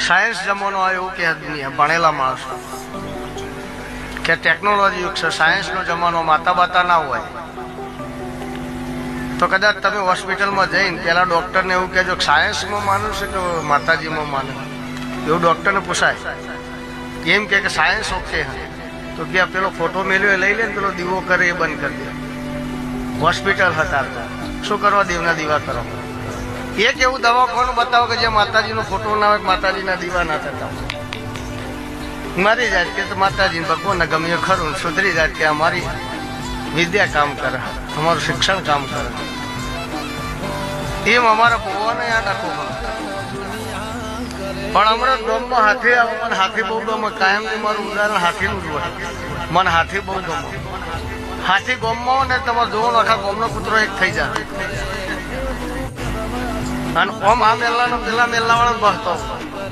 Science જમાનો આવ્યો એવું કે દુનિયા ભણેલા માણસો કે ટેકનોલોજી યુગ છે, સાયન્સનો જમાનો, માતા બાતા ના હોય તો કદાચ તમે હોસ્પિટલમાં જઈને પેલા ડોક્ટરને એવું કહેજો સાયન્સમાં માનું છે કે માતાજીમાં માનું, એવું ડોક્ટરને પૂછાય. એમ કે સાયન્સ ઓકે તો કે પેલો ફોટો મેલ્યો લઈ લે ને પેલો દીવો કરે એ બંધ કરી દે. હોસ્પિટલ હતા શું કરવા દેવના દીવા કરો? એક એવું દવાખાનું બતાવો કે જે માતાજીનો ફોટો ના હોય, માતાજીના દીવા ના થતા મારી જાય કે માતાજી ભગવાનને ગમે ખરું, સુધરી જાય કે અમારી વિદ્યા કામ કરે, અમારું શિક્ષણ કામ કરે. એમ અમારા ભગવાને યાદ રાખવું પણ હમણાં ગામમાં હાથી આવે, મને હાથી બહુ ગમે. કાયમ મારું ઉદાહરણ હાથીનું જ હોય. મને હાથી બહુ ગમે. હાથી ગામમાં હોય ને તમારે જોવો આખા ગામનો કૂતરો એક થઈ જાય. અને ઓમ આ મેલાનો પેલા મેલા વાળો બસતો